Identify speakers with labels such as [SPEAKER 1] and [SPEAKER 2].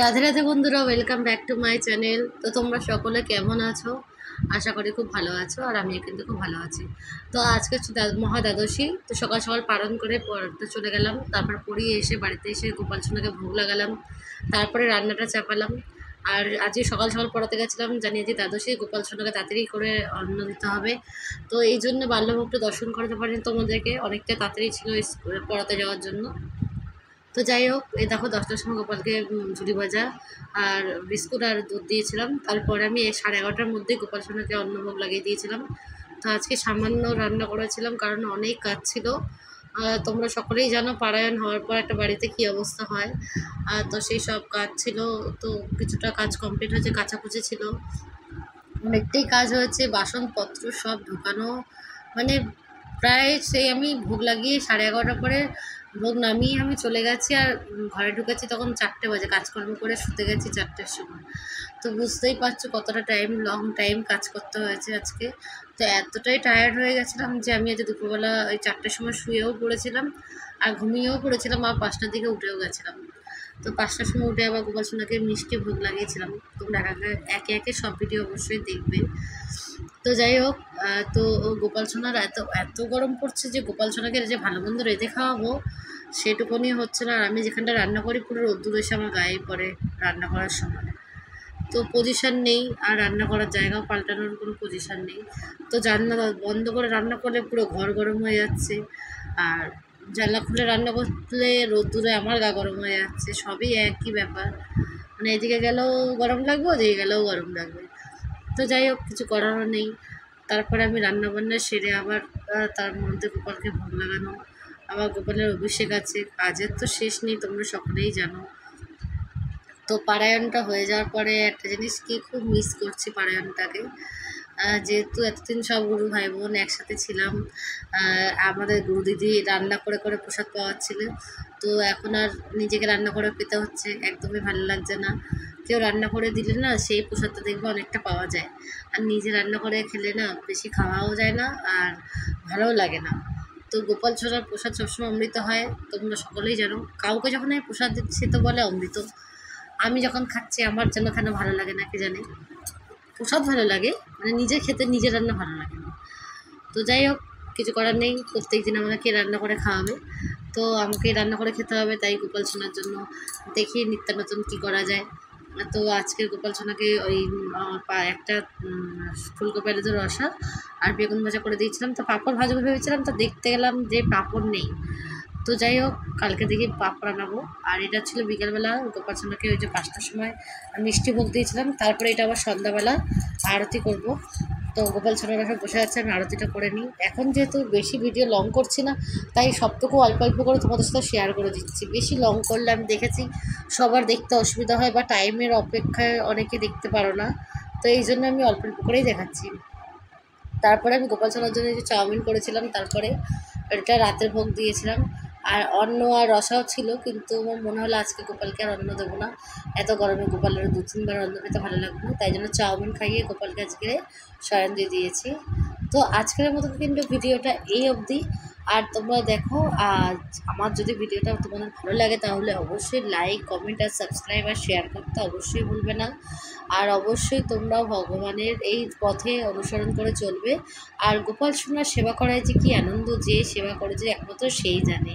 [SPEAKER 1] রাধে রাধে বন্ধুরা, welcome back to my channel. তো তোমরা সকলে কেমন আছো? আশা করি খুব ভালো আছো, আর আমিও কিন্তু খুব ভালো আছি। তো আজকে হচ্ছে মহা দ্বাদশী। তো সকাল সকাল পালন করে পড়তে চলে গেলাম, তারপর পড়িয়ে এসে বাড়িতে এসে গোপাল সোনাকে ভোগ লাগালাম, তারপরে রান্নাটা চাপালাম। আর আজকে সকাল সকাল পড়াতে গেছিলাম, জানিয়ে যে দ্বাদশী গোপাল সোনাকে তাড়াতাড়ি করে অন্ন দিতে হবে। তো এই জন্য বাল্যভোগটা দর্শন করতে পারিনি তোমাদেরকে, অনেকটা তাড়াতাড়ি ছিল পড়াতে যাওয়ার জন্য। তো যাই হোক, এই দেখো 10টার সময় গোপালকে ঝুড়ি ভাজা আর বিস্কুট আর দুধ দিয়েছিলাম। তারপরে আমি 11:30টার মধ্যে গোপাল সোনাকে অন্নভোগ লাগিয়ে দিয়েছিলাম। তো আজকে সামান্য রান্না করেছিলাম, কারণ অনেক কাজ ছিল। তোমরা সকলেই জানো পারায়ণ হওয়ার পর একটা বাড়িতে কী অবস্থা হয়। তো সেই সব কাজ ছিল। তো কিছুটা কাজ কমপ্লিট হয়েছে, কাচাকুচি ছিল, অনেকটাই কাজ হয়েছে, বাসনপত্র সব ঢোকানো, মানে প্রায় সেই আমি ভোগ লাগিয়ে 11:30 পরে ভোগ নামিয়ে আমি চলে গেছি, আর ঘরে ঢুকেছি তখন 4টে বাজে। কাজকর্ম করে শুতে গেছি 4টের সময়। তো বুঝতেই পারছো কতটা লং টাইম কাজ করতে হয়েছে আজকে। তো এতটাই টায়ার্ড হয়ে গেছিলাম যে আমি আজ দুপুরবেলা ওই 4টের সময় শুয়েও পড়েছিলাম, আর ঘুমিয়েও পড়েছিলাম, আর 5টার দিকে উঠেও গেছিলাম। তো 5টার সময় উঠে আবার গোপাল সোনাকে মিষ্টি ভোগ লাগিয়েছিলাম। তোমরা একে একে সব ভিডিও অবশ্যই দেখবে। তো যাই হোক, তো গোপাল সোনার এত এত গরম পড়ছে যে গোপাল সোনাকে যে ভালো মন্দ রেঁধে খাওয়াবো সেটুকুনি হচ্ছে না। আর আমি যেখানটা রান্না করি পুরো রোদ্দুর এসে আমার গায়ে পড়ে রান্না করার সময়। তো পজিশান নেই, আর রান্না করার জায়গাও পাল্টানোর কোনো পজিশান নেই। তো জানলা বন্ধ করে রান্না করলে পুরো ঘর গরম হয়ে যাচ্ছে, আর জানলা খুলে রান্না করলে রোদ্দুরে আমার গা গরম হয়ে যাচ্ছে। সবই একই ব্যাপার, মানে এদিকে গেলেও গরম লাগবে, ওদিকে গেলেও গরম লাগবে। তো যাই হোক, কিছু করারও নেই। তারপরে আমি রান্নাবান্না সেরে আবার তার মধ্যে গোপালকে ভোগ লাগানো, আবার গোপালের অভিষেক আছে, কাজের তো শেষ নেই, তোমরা সকলেই জানো। তো পারায়ণটা হয়ে যাওয়ার পরে একটা জিনিস কি খুব মিস করছি পারায়ণটাকে। যেহেতু এতদিন সব গুরু ভাই বোন একসাথে ছিলাম, আমাদের গুরু দিদি রান্না করে করে প্রসাদ পাওয়াচ্ছিল। তো এখন আর নিজেকে রান্না করে পেতে হচ্ছে, একদমই ভালো লাগছে না। কেউ রান্না করে দিলে না সেই প্রসাদটা দেখবে অনেকটা পাওয়া যায়, আর নিজে রান্না করে খেলে না বেশি খাওয়াও যায় না, আর ভালোও লাগে না। তো গোপাল সোনার প্রসাদ সবসময় অমৃত হয়, তোমরা সকলেই জানো। কাউকে যখন আমি প্রসাদ দিচ্ছি তো বলে অমৃত, আমি যখন খাচ্ছি আমার যেন কেন ভালো লাগে না কে জানে। প্রসাদ ভালো লাগে, মানে নিজে খেতে নিজের রান্না ভালো লাগে না। তো যাই হোক, কিছু করার নেই, প্রত্যেক দিন আমাকে রান্না করে খাওয়াবে, তো আমাকে রান্না করে খেতে হবে। তাই গোপাল সোনার জন্য দেখি নিত্য নতুন কী করা যায়। তো আজকে গোপাল সোনাকে ওই একটা ফুলকপি আলুর রসা আর বেগুন ভাজা করে দিয়েছিলাম। তো পাঁপড় ভাজবো ভেবেছিলাম, তো দেখতে গেলাম যে পাঁপড় নেই। তো যাই হোক, কালকে দেখি পাঁপড় আনাবো। আর এটা ছিল বিকেলবেলা গোপাল সোনাকে ওই যে 5টার সময় মিষ্টি ভোগ দিয়েছিলাম। তারপরে এটা আবার সন্ধ্যাবেলা আরতি করব। তো গোপাল সোনারা সব বসে আছে, আমি আরতিটা করে নিই। এখন যেহেতু বেশি ভিডিও লং করছি না, তাই সবটুকু অল্প অল্প করে তোমাদের সাথে শেয়ার করে দিচ্ছি। বেশি লং করলে আমি দেখেছি সবার দেখতে অসুবিধা হয়, বা টাইমের অপেক্ষায় অনেকে দেখতে পারো না। তো এই জন্য আমি অল্প অল্প করেই দেখাচ্ছি। তারপরে আমি গোপাল সোনার জন্য যে চাউমিন করেছিলাম, তারপরে এটা রাতের ভোগ দিয়েছিলাম। আর অন্ন আর রসাও ছিল, কিন্তু আমার মনে হলো আজকে গোপালকে আর অন্ন দেবো না। এত গরমে গোপালের 2-3 বার অন্ন খেতে ভালো লাগবে না, তাই জন্য চাউমিন খাইয়ে গোপালকে আজকে শয়ন দিয়ে দিয়েছি। তো আজকের মতো কিন্তু ভিডিওটা এই অবধি। আর তোমরা দেখো, আজ আমার যদি ভিডিওটা তোমাদের ভালো লাগে তাহলে অবশ্যই লাইক, কমেন্ট আর সাবস্ক্রাইব আর শেয়ার করতে অবশ্যই ভুলবে না। আর অবশ্যই তোমরাও ভগবানের এই পথে অনুসরণ করে চলবে। আর গোপাল সোনার সেবা করায় যে কী আনন্দ, যে সেবা করে যে একমাত্র সেই জানে।